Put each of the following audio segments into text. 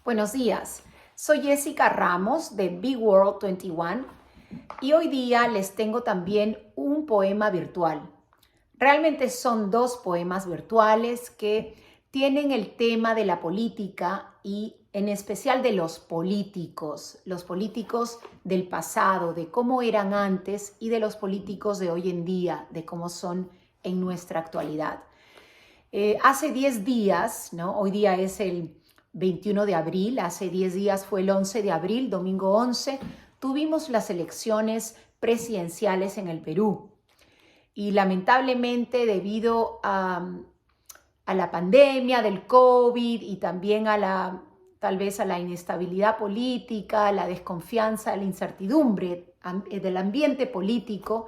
Buenos días, soy Jessica Ramos de Big World 21 y hoy día les tengo también un poema virtual. Realmente son dos poemas virtuales que tienen el tema de la política y en especial de los políticos del pasado, de cómo eran antes y de los políticos de hoy en día, de cómo son en nuestra actualidad. Hace 10 días, ¿no? Hoy día es el 21 de abril, hace 10 días fue el 11 de abril, domingo 11, tuvimos las elecciones presidenciales en el Perú. Y lamentablemente debido a la pandemia del COVID y también tal vez a la inestabilidad política, la desconfianza, la incertidumbre del ambiente político,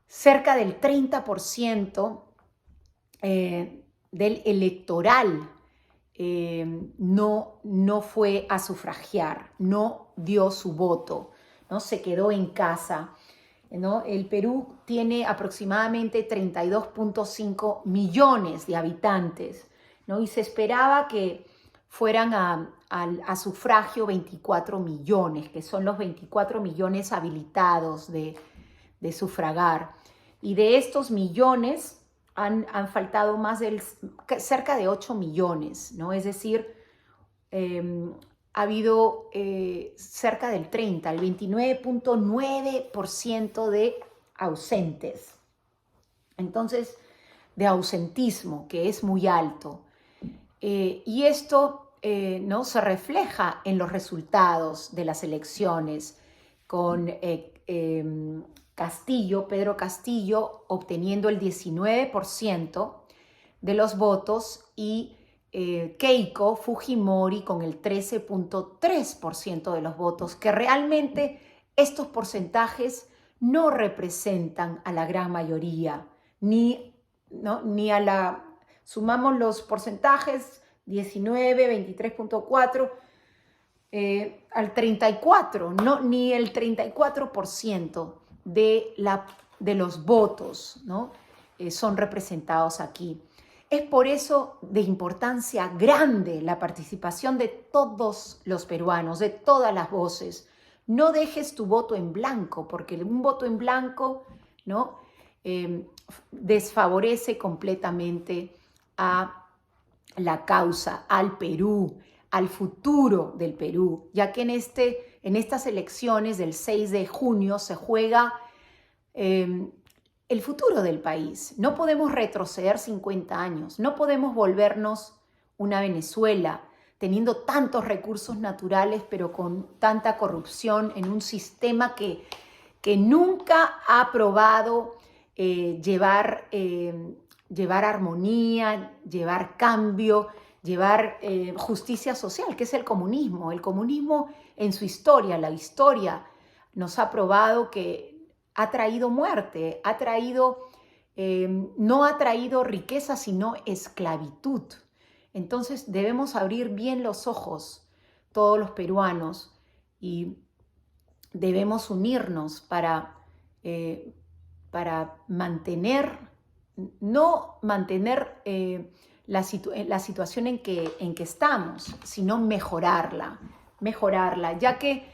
cerca del 30% del electoral no fue a sufragiar, no dio su voto, ¿no? Se quedó en casa, ¿no? El Perú tiene aproximadamente 32.5 millones de habitantes, ¿no? Y se esperaba que fueran a sufragio 24 millones, que son los 24 millones habilitados de sufragar. Y de estos millones han faltado cerca de 8 millones, ¿no? Es decir, ha habido cerca del 30, el 29.9% de ausentes. Entonces, de ausentismo, que es muy alto. Y esto ¿no? se refleja en los resultados de las elecciones con Pedro Castillo obteniendo el 19% de los votos y Keiko Fujimori con el 13.3% de los votos, que realmente estos porcentajes no representan a la gran mayoría, ni a la... Sumamos los porcentajes, 19, 23.4, al 34, ni el 34% de los votos, ¿no? Son representados aquí. Es por eso de importancia grande la participación de todos los peruanos, de todas las voces. No dejes tu voto en blanco, porque un voto en blanco, ¿no? Desfavorece completamente a la causa, al Perú, al futuro del Perú, ya que en estas elecciones del 6 de junio se juega el futuro del país. No podemos retroceder 50 años, no podemos volvernos una Venezuela teniendo tantos recursos naturales pero con tanta corrupción en un sistema que nunca ha probado llevar armonía, llevar cambio, llevar justicia social, que es el comunismo. El comunismo en su historia, la historia nos ha probado que ha traído muerte, no ha traído riqueza, sino esclavitud. Entonces debemos abrir bien los ojos, todos los peruanos, y debemos unirnos para no mantener la situación en que estamos, sino mejorarla, ya que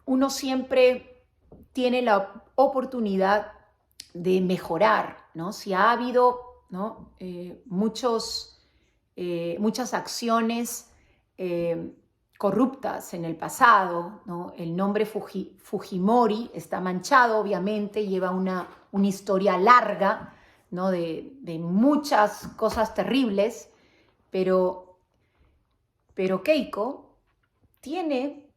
uno siempre tiene la oportunidad de mejorar, ¿no? Si ha habido, ¿no? muchas acciones corruptas en el pasado, ¿no? El nombre Fujimori está manchado, obviamente, lleva una historia larga, ¿no? de muchas cosas terribles, pero Keiko tiene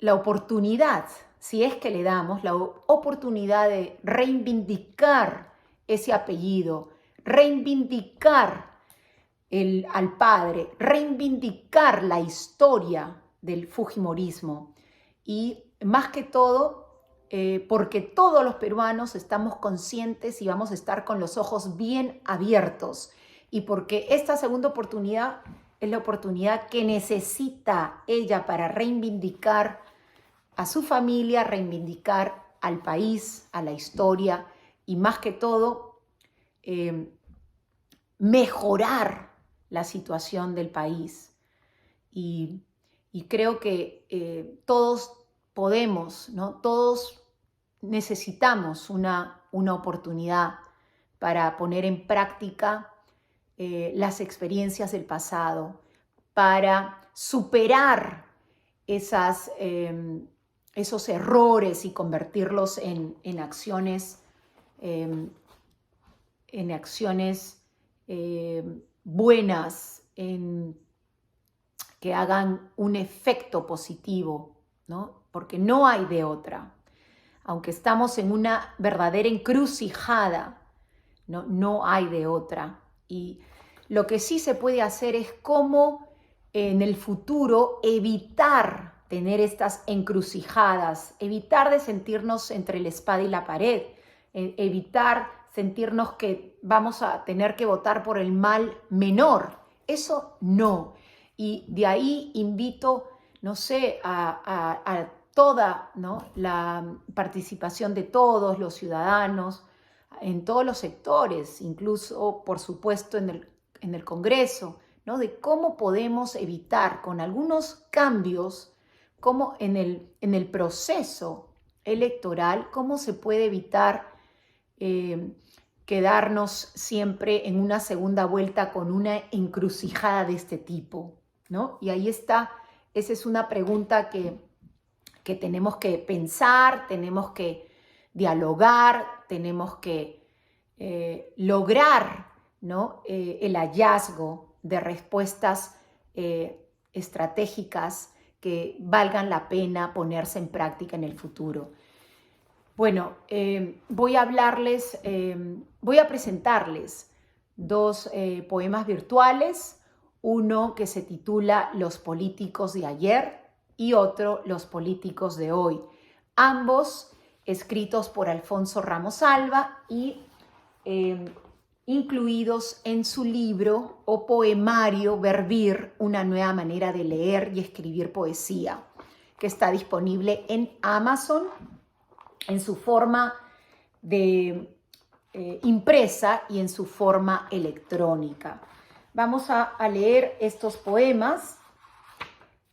la oportunidad, si es que le damos la oportunidad de reivindicar ese apellido, reivindicar al padre, reivindicar la historia del fujimorismo y más que todo porque todos los peruanos estamos conscientes y vamos a estar con los ojos bien abiertos y porque esta segunda oportunidad es la oportunidad que necesita ella para reivindicar a su familia, reivindicar al país, a la historia y más que todo mejorar la situación del país y creo que todos podemos, ¿no? Todos necesitamos una oportunidad para poner en práctica las experiencias del pasado, para superar esos errores y convertirlos en acciones, buenas, que hagan un efecto positivo, ¿no? Porque no hay de otra. Aunque estamos en una verdadera encrucijada, no hay de otra. Y lo que sí se puede hacer es cómo en el futuro evitar tener estas encrucijadas, evitar de sentirnos entre la espada y la pared, evitar sentirnos que vamos a tener que votar por el mal menor. Eso no. Y de ahí invito, no sé, a toda, ¿no?, la participación de todos los ciudadanos en todos los sectores, incluso, por supuesto, en el Congreso, ¿no?, de cómo podemos evitar con algunos cambios, cómo en el proceso electoral, cómo se puede evitar quedarnos siempre en una segunda vuelta con una encrucijada de este tipo, ¿no? Y ahí está, esa es una pregunta que tenemos que pensar, tenemos que dialogar, tenemos que lograr, ¿no?, el hallazgo de respuestas estratégicas que valgan la pena ponerse en práctica en el futuro. Bueno, voy a presentarles dos poemas virtuales, uno que se titula Los políticos de ayer y otro Los políticos de hoy, ambos escritos por Alfonso Ramos Alba y incluidos en su libro o poemario Verbir, una nueva manera de leer y escribir poesía, que está disponible en Amazon en su forma de impresa y en su forma electrónica. Vamos a leer estos poemas,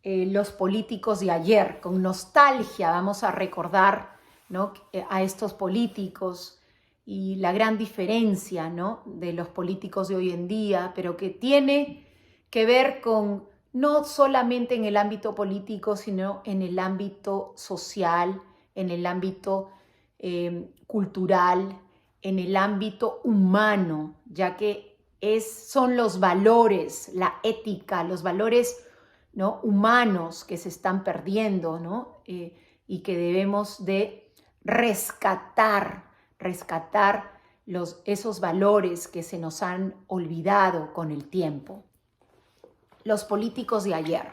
los políticos de ayer. Con nostalgia vamos a recordar, ¿no?, a estos políticos y la gran diferencia, ¿no?, de los políticos de hoy en día, pero que tiene que ver con no solamente en el ámbito político, sino en el ámbito social, en el ámbito cultural, en el ámbito humano, ya que son los valores, la ética, los valores, ¿no?, humanos que se están perdiendo, ¿no?, y que debemos de rescatar esos valores que se nos han olvidado con el tiempo. Los políticos de ayer.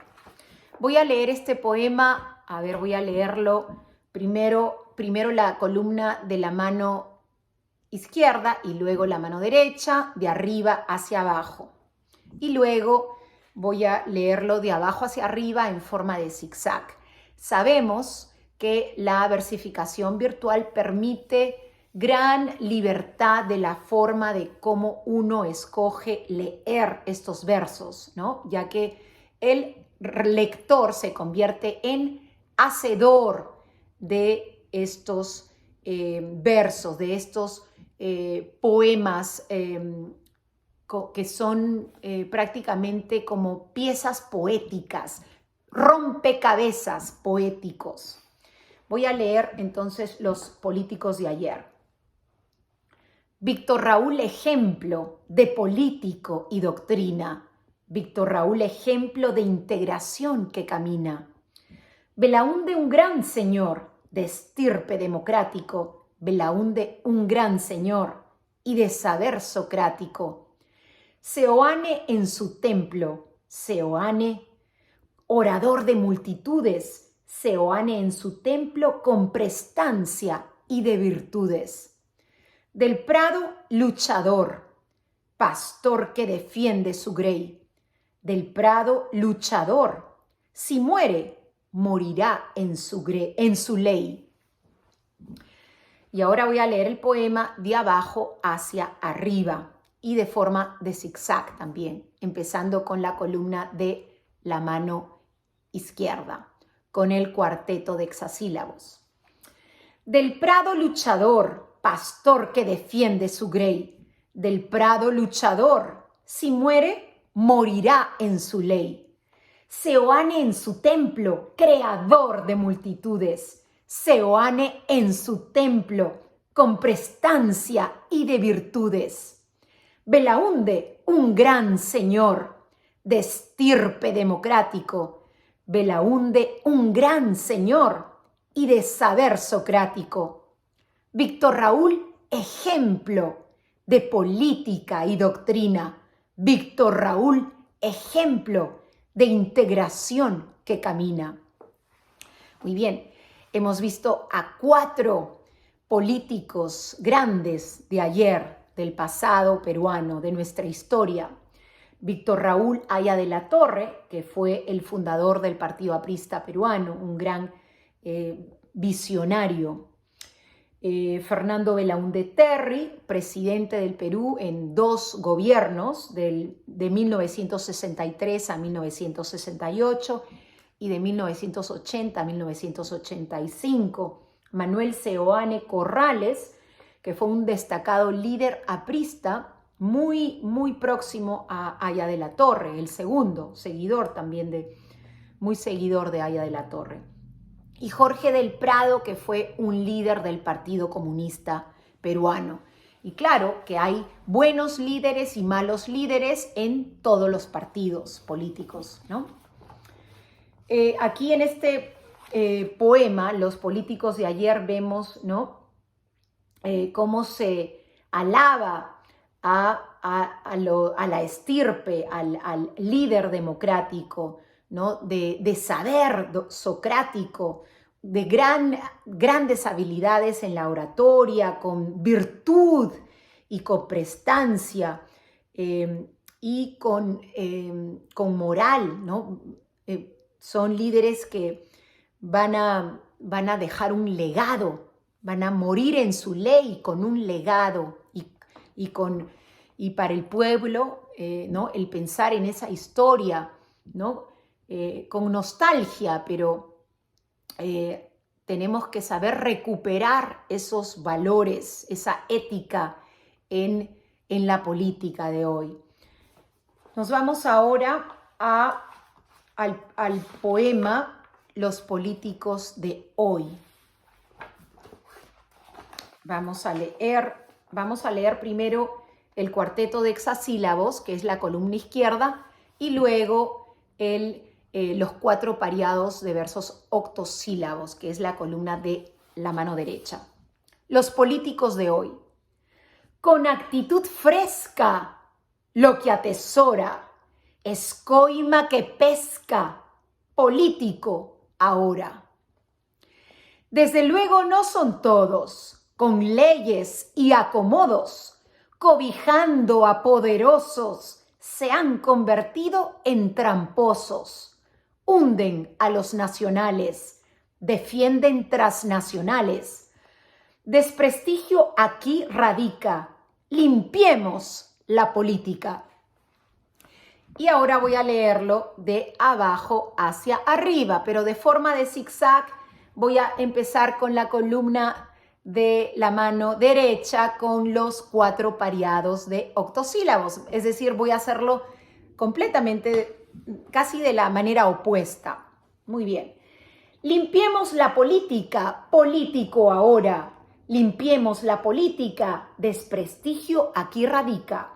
Voy a leer este poema, voy a leerlo primero la columna de la mano izquierda y luego la mano derecha, de arriba hacia abajo. Y luego voy a leerlo de abajo hacia arriba en forma de zigzag. Sabemos que la versificación virtual permite gran libertad de la forma de cómo uno escoge leer estos versos, ¿no?, ya que el lector se convierte en hacedor de estos versos, de estos poemas que son prácticamente como piezas poéticas, rompecabezas poéticos. Voy a leer entonces Los políticos de ayer. Víctor Raúl, ejemplo de político y doctrina. Víctor Raúl, ejemplo de integración que camina. Belaúnde, un gran señor de estirpe democrático. Belaúnde, un gran señor y de saber socrático. Seoane en su templo. Seoane, orador de multitudes. Seoane en su templo con prestancia y de virtudes. Del Prado, luchador, pastor que defiende su grey. Del Prado, luchador, si muere, morirá en su ley. Y ahora voy a leer el poema de abajo hacia arriba y de forma de zigzag también, empezando con la columna de la mano izquierda, con el cuarteto de hexasílabos. Del prado luchador, pastor que defiende su grey, del prado luchador, si muere, morirá en su ley. Seoane en su templo, creador de multitudes, Seoane en su templo, con prestancia y de virtudes. Belaúnde, un gran señor, de estirpe democrático, Belaúnde, un gran señor y de saber socrático. Víctor Raúl, ejemplo de política y doctrina. Víctor Raúl, ejemplo de integración que camina. Muy bien, hemos visto a 4 políticos grandes de ayer, del pasado peruano, de nuestra historia. Víctor Raúl Haya de la Torre, que fue el fundador del Partido Aprista peruano, un gran visionario. Fernando Belaúnde Terry, presidente del Perú en 2 gobiernos, de 1963 a 1968 y de 1980 a 1985. Manuel Seoane Corrales, que fue un destacado líder aprista, muy próximo a Haya de la Torre, el segundo, muy seguidor de Haya de la Torre. Y Jorge del Prado, que fue un líder del Partido Comunista Peruano. Y claro que hay buenos líderes y malos líderes en todos los partidos políticos, ¿no? Aquí en este poema, Los políticos de ayer, vemos, ¿no? Cómo se alaba a la estirpe, al líder democrático, ¿no? de saber socrático, de grandes habilidades en la oratoria, con virtud y con prestancia y con moral, ¿no? Son líderes que van a dejar un legado, van a morir en su ley con un legado y para el pueblo, ¿no? El pensar en esa historia, ¿no? Con nostalgia, pero tenemos que saber recuperar esos valores, esa ética en la política de hoy. Nos vamos ahora al poema Los políticos de hoy. Vamos a leer primero el cuarteto de hexasílabos, que es la columna izquierda, y luego los 4 pareados de versos octosílabos, que es la columna de la mano derecha. Los políticos de hoy. Con actitud fresca, lo que atesora, escoima que pesca, político ahora. Desde luego no son todos, con leyes y acomodos, cobijando a poderosos, se han convertido en tramposos. Hunden a los nacionales, defienden transnacionales. Desprestigio aquí radica. Limpiemos la política. Y ahora voy a leerlo de abajo hacia arriba, pero de forma de zigzag. Voy a empezar con la columna de la mano derecha con los 4 pareados de octosílabos. Es decir, voy a hacerlo completamente, casi de la manera opuesta. Muy bien. Limpiemos la política, político ahora. Limpiemos la política, desprestigio aquí radica.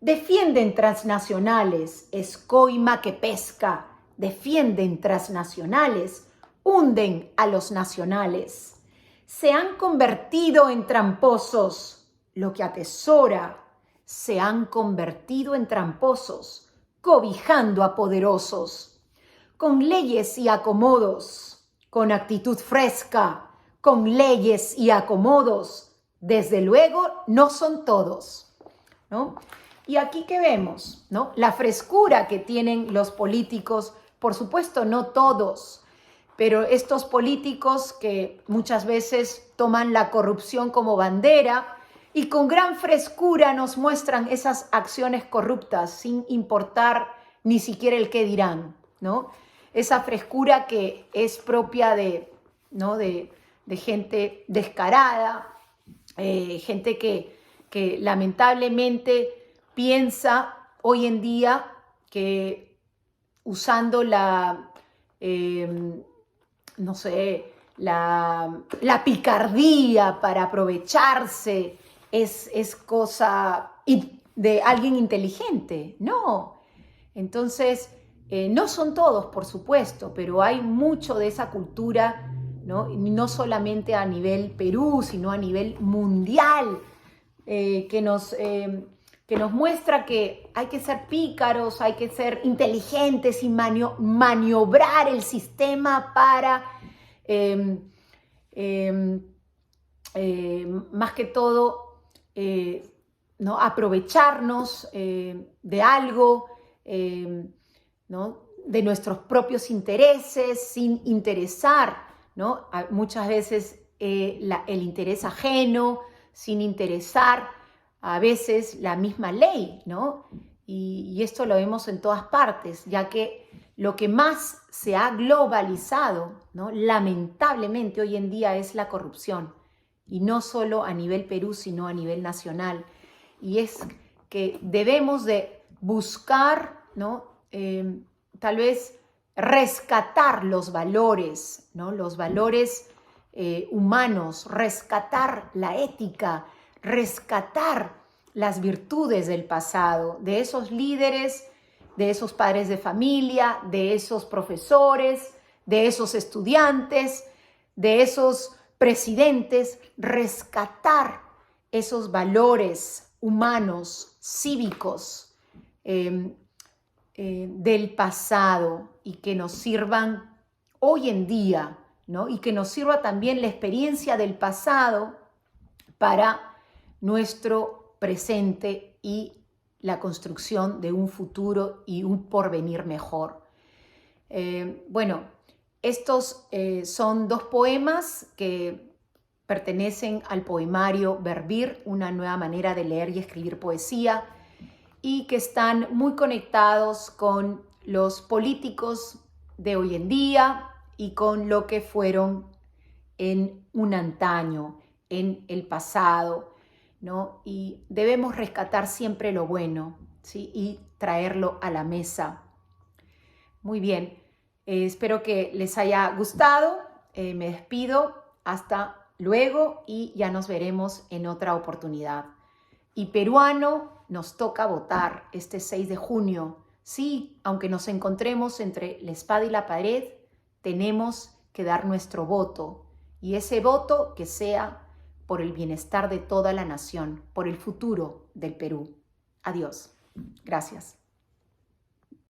Defienden transnacionales, escoima que pesca. Defienden transnacionales, hunden a los nacionales. Se han convertido en tramposos, lo que atesora. Se han convertido en tramposos, cobijando a poderosos. Con leyes y acomodos, con actitud fresca, con leyes y acomodos, desde luego no son todos, ¿no? Y aquí que vemos, ¿no? La frescura que tienen los políticos, por supuesto no todos, pero estos políticos que muchas veces toman la corrupción como bandera y con gran frescura nos muestran esas acciones corruptas sin importar ni siquiera el qué dirán, ¿no? Esa frescura que es propia ¿no? de gente descarada, gente que lamentablemente piensa hoy en día que usando no sé, la picardía para aprovecharse es cosa de alguien inteligente. No. Entonces, no son todos, por supuesto, pero hay mucho de esa cultura, ¿no? No solamente a nivel Perú, sino a nivel mundial, que nos muestra que hay que ser pícaros, hay que ser inteligentes y maniobrar el sistema para, más que todo, ¿no? aprovecharnos de algo, ¿no? de nuestros propios intereses, sin interesar, ¿no? muchas veces el interés ajeno, sin interesar a veces la misma ley, ¿no? Y esto lo vemos en todas partes, ya que lo que más se ha globalizado, ¿no? lamentablemente hoy en día es la corrupción, y no solo a nivel Perú, sino a nivel nacional. Y es que debemos de buscar, ¿no? Tal vez rescatar los valores, ¿no? Los valores humanos, rescatar la ética, rescatar las virtudes del pasado, de esos líderes, de esos padres de familia, de esos profesores, de esos estudiantes, de esos presidentes, rescatar esos valores humanos, cívicos, del pasado y que nos sirvan hoy en día, ¿no? Y que nos sirva también la experiencia del pasado para nuestro presente y la construcción de un futuro y un porvenir mejor. Bueno, estos son 2 poemas que pertenecen al poemario Verbir, una nueva manera de leer y escribir poesía, y que están muy conectados con los políticos de hoy en día y con lo que fueron en un antaño, en el pasado, ¿no? Y debemos rescatar siempre lo bueno, ¿sí? Y traerlo a la mesa. Muy bien, espero que les haya gustado. Me despido, hasta luego y ya nos veremos en otra oportunidad. Y peruano, nos toca votar este 6 de junio. Sí, aunque nos encontremos entre la espada y la pared, tenemos que dar nuestro voto. Y ese voto que sea por el bienestar de toda la nación, por el futuro del Perú. Adiós. Gracias.